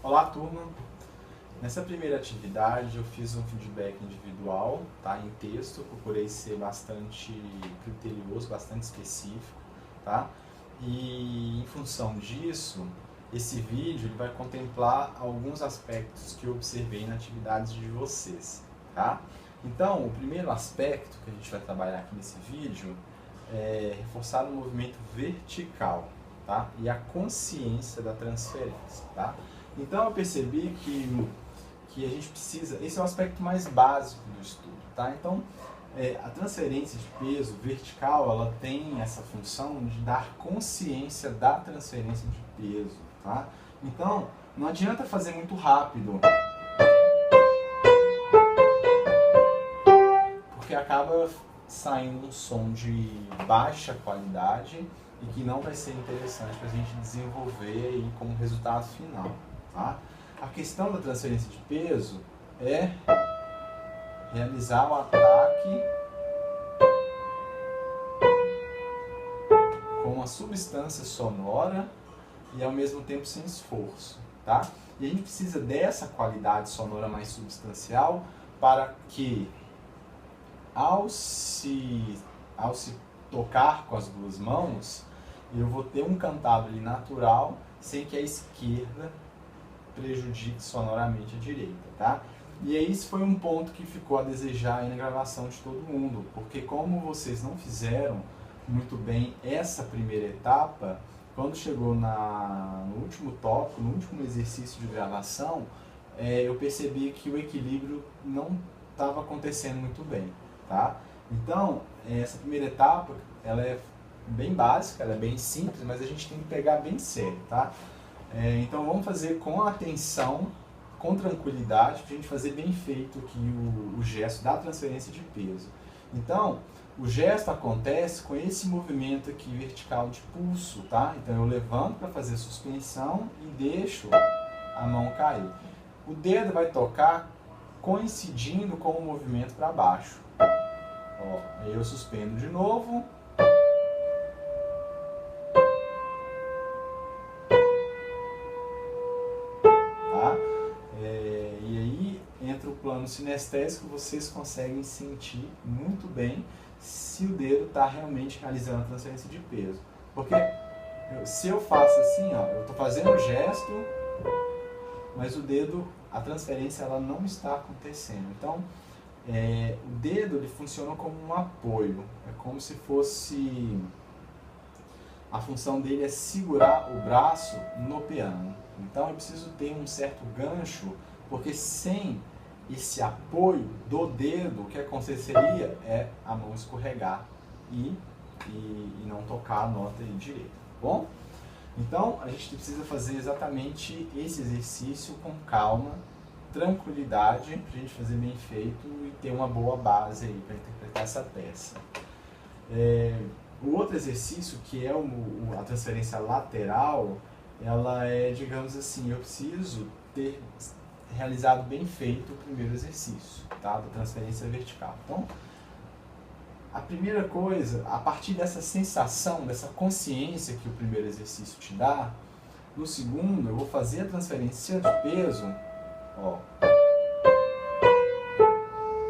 Olá, turma! Nessa primeira atividade eu fiz um feedback individual, tá? Em texto, procurei ser bastante criterioso, bastante específico, tá? E em função disso, esse vídeo ele vai contemplar alguns aspectos que eu observei na atividade de vocês, tá? Então, o primeiro aspecto que a gente vai trabalhar aqui nesse vídeo é reforçar o movimento vertical, tá? E a consciência da transferência, tá? Então eu percebi que a gente precisa, esse é o aspecto mais básico do estudo, tá? Então a transferência de peso vertical, ela tem essa função de dar consciência da transferência de peso, tá? Então não adianta fazer muito rápido, porque acaba saindo um som de baixa qualidade e que não vai ser interessante para a gente desenvolver aí como resultado final, tá? A questão da transferência de peso é realizar o ataque com uma substância sonora e ao mesmo tempo sem esforço, tá? E a gente precisa dessa qualidade sonora mais substancial para que ao se tocar com as duas mãos, eu vou ter um cantabile natural sem que a esquerda prejudique sonoramente a direita, tá? E aí esse foi um ponto que ficou a desejar aí na gravação de todo mundo, porque como vocês não fizeram muito bem essa primeira etapa, quando chegou no último tópico, no último exercício de gravação, eu percebi que o equilíbrio não estava acontecendo muito bem, tá? Então, essa primeira etapa, ela é bem básica, ela é bem simples, mas a gente tem que pegar bem sério, tá? Então vamos fazer com atenção, com tranquilidade, para a gente fazer bem feito aqui o gesto da transferência de peso. Então, o gesto acontece com esse movimento aqui vertical de pulso, tá? Então eu levanto para fazer suspensão e deixo a mão cair. O dedo vai tocar coincidindo com o movimento para baixo. Ó, aí eu suspendo de novo. E aí entra o plano sinestésico, vocês conseguem sentir muito bem se o dedo está realmente realizando a transferência de peso. Porque se eu faço assim, ó, eu estou fazendo o gesto, mas o dedo, a transferência ela não está acontecendo. Então, o dedo ele funciona como um apoio, é como se fosse... A função dele é segurar o braço no piano. Então eu preciso ter um certo gancho, porque sem esse apoio do dedo, o que aconteceria é a mão escorregar e não tocar a nota direita, tá bom? Então a gente precisa fazer exatamente esse exercício com calma, tranquilidade, para a gente fazer bem feito e ter uma boa base aí para interpretar essa peça. O outro exercício, que é a transferência lateral, ela é, digamos assim, eu preciso ter realizado bem feito o primeiro exercício, tá? Da transferência vertical. Então, a primeira coisa, a partir dessa sensação, dessa consciência que o primeiro exercício te dá, no segundo eu vou fazer a transferência de peso, ó.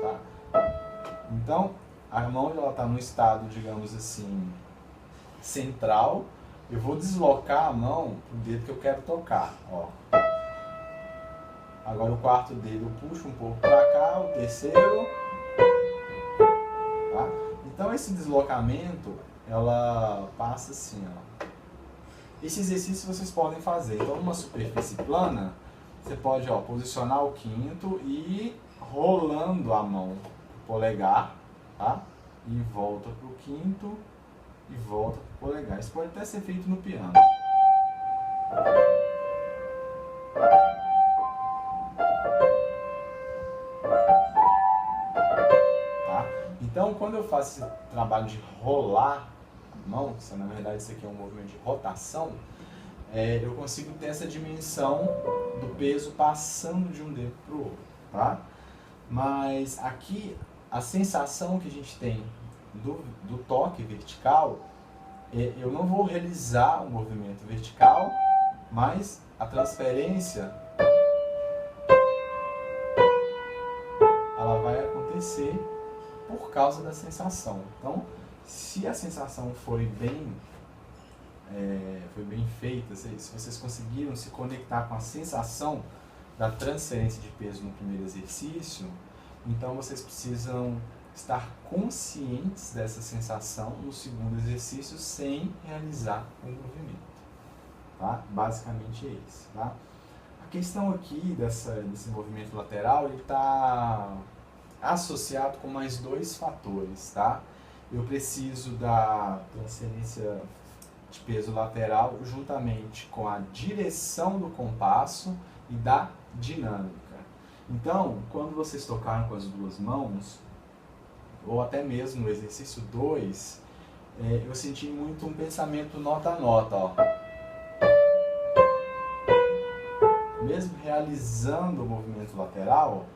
Tá? Então, a mão está no estado, digamos assim, central. Eu vou deslocar a mão para o dedo que eu quero tocar. Ó. Agora o quarto dedo eu puxo um pouco para cá, o terceiro. Tá? Então esse deslocamento, ela passa assim. Ó. Esse exercício vocês podem fazer. Então numa superfície plana, você pode posicionar o quinto e ir rolando a mão, o polegar. Tá? E volta para o quinto e volta para o polegar. Isso pode até ser feito no piano. Tá? Então, quando eu faço esse trabalho de rolar a mão, que na verdade isso aqui é um movimento de rotação, eu consigo ter essa dimensão do peso passando de um dedo para o outro. Tá? Mas aqui a sensação que a gente tem do toque vertical, eu não vou realizar o movimento vertical, mas a transferência ela vai acontecer por causa da sensação. Então, se a sensação foi bem feita, se vocês conseguiram se conectar com a sensação da transferência de peso no primeiro exercício, então vocês precisam estar conscientes dessa sensação no segundo exercício sem realizar o movimento. Tá? Basicamente é isso. Tá? A questão aqui desse movimento lateral está associado com mais dois fatores. Tá? Eu preciso da transferência de peso lateral juntamente com a direção do compasso e da dinâmica. Então, quando vocês tocaram com as duas mãos, ou até mesmo no exercício 2, eu senti muito um pensamento nota a nota. Ó. Mesmo realizando o movimento lateral,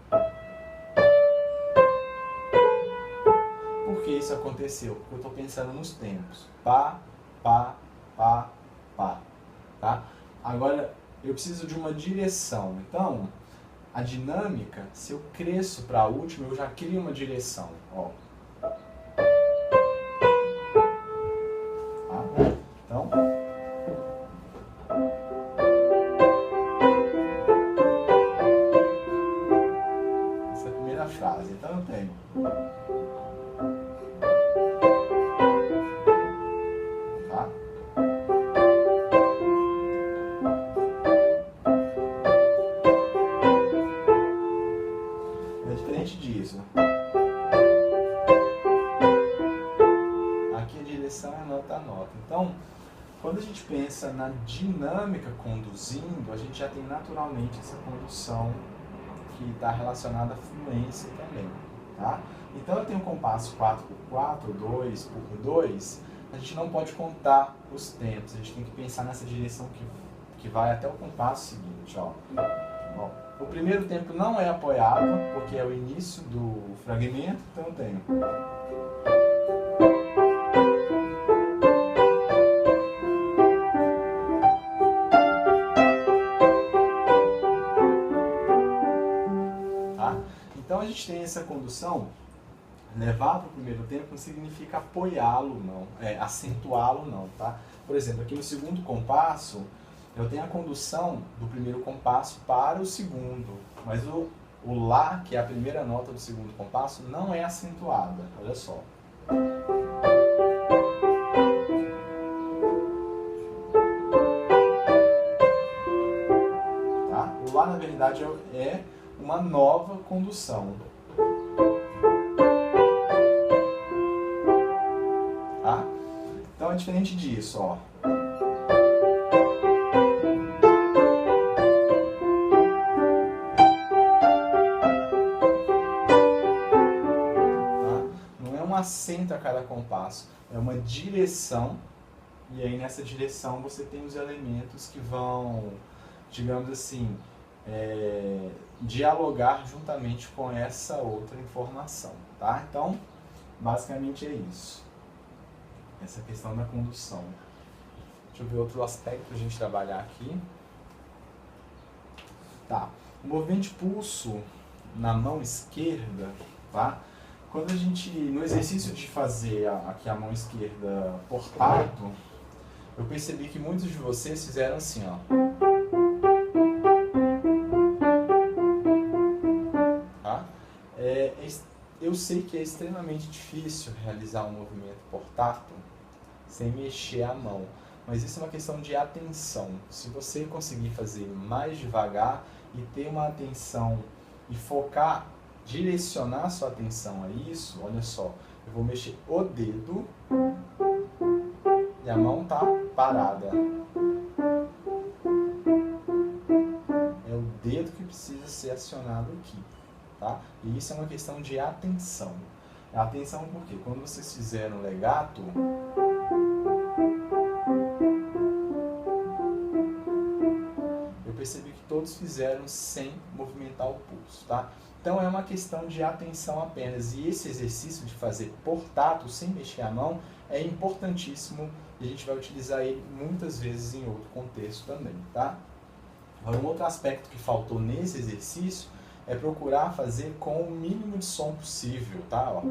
por que isso aconteceu? Porque eu estou pensando nos tempos. Pá, pá, pá, pá. Tá? Agora, eu preciso de uma direção. Então, a dinâmica, se eu cresço para a última, eu já crio uma direção. Ó. Tá? Então, essa é a primeira frase. Então, eu tenho. Tá? É diferente disso. Aqui a direção é nota a nota. Então, quando a gente pensa na dinâmica conduzindo, a gente já tem naturalmente essa condução que está relacionada à fluência também. Tá? Então, eu tenho um compasso 4x4, 2x2, a gente não pode contar os tempos, a gente tem que pensar nessa direção que vai até o compasso seguinte. Ó. Ó, o primeiro tempo não é apoiado, porque é o início do fragmento, então eu tenho. Tá? Então a gente tem essa condução. Levar para o primeiro tempo não significa apoiá-lo, não, acentuá-lo, não, tá? Por exemplo, aqui no segundo compasso, eu tenho a condução do primeiro compasso para o segundo, mas o Lá, que é a primeira nota do segundo compasso, não é acentuada, olha só. Tá? O Lá, na verdade, é uma nova condução. Tá? Então é diferente disso, ó. Acento a cada compasso, é uma direção, e aí nessa direção você tem os elementos que vão, digamos assim, dialogar juntamente com essa outra informação, tá? Então, basicamente é isso, essa questão da condução. Deixa eu ver outro aspecto para a gente trabalhar aqui. Tá, o movimento de pulso na mão esquerda, tá? Quando a gente, no exercício de fazer aqui a mão esquerda portado, eu percebi que muitos de vocês fizeram assim, ó. Tá? Eu sei que é extremamente difícil realizar um movimento portátil sem mexer a mão, mas isso é uma questão de atenção. Se você conseguir fazer mais devagar e ter uma atenção e focar, direcionar sua atenção a isso, olha só, eu vou mexer o dedo e a mão tá parada. É o dedo que precisa ser acionado aqui, tá? E isso é uma questão de atenção. A atenção porque quando vocês fizeram legato, eu percebi que todos fizeram sem movimentar o pulso, tá? Então é uma questão de atenção apenas, e esse exercício de fazer portátil sem mexer a mão é importantíssimo e a gente vai utilizar ele muitas vezes em outro contexto também, tá? Agora, um outro aspecto que faltou nesse exercício é procurar fazer com o mínimo de som possível, tá? Ó.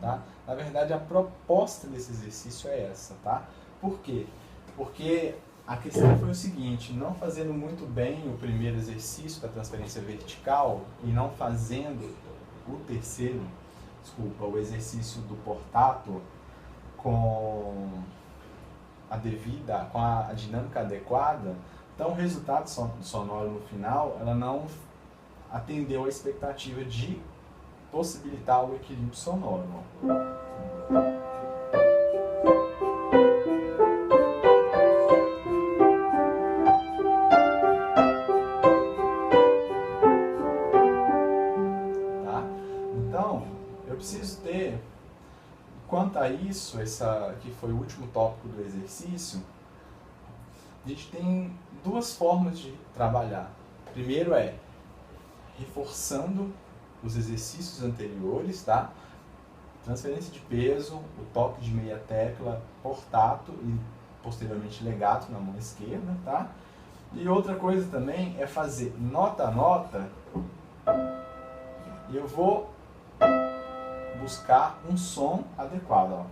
Tá? Na verdade, a proposta desse exercício é essa, tá? Por quê? Porque a questão foi o seguinte, não fazendo muito bem o primeiro exercício da transferência vertical e não fazendo o terceiro, o exercício do portato com a dinâmica adequada, então o resultado sonoro no final, ela não atendeu a expectativa de possibilitar o equilíbrio sonoro. Preciso ter, quanto a isso, que foi o último tópico do exercício, a gente tem duas formas de trabalhar. Primeiro é reforçando os exercícios anteriores, tá? Transferência de peso, o toque de meia tecla, portato e posteriormente legato na mão esquerda, tá? E outra coisa também é fazer nota a nota e eu vou buscar um som adequado. Ó.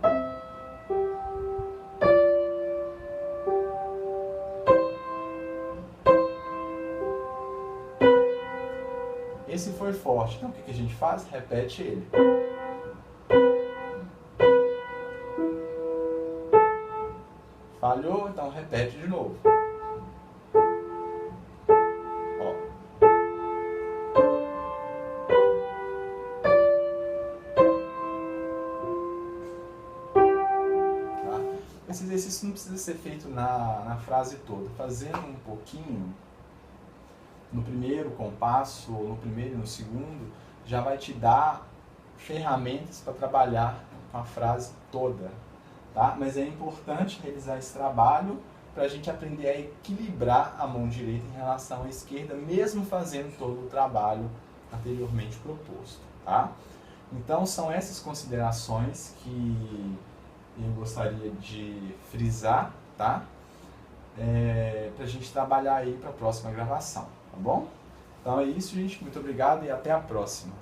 Esse foi forte, então o que a gente faz? Repete ele. Falhou, então repete de novo. Esse exercício não precisa ser feito na frase toda. Fazendo um pouquinho, no primeiro compasso, ou no primeiro e no segundo, já vai te dar ferramentas para trabalhar com a frase toda. Tá? Mas é importante realizar esse trabalho para a gente aprender a equilibrar a mão direita em relação à esquerda, mesmo fazendo todo o trabalho anteriormente proposto. Tá? Então, são essas considerações que eu gostaria de frisar, tá? Pra gente trabalhar aí para a próxima gravação, tá bom? Então é isso, gente. Muito obrigado e até a próxima.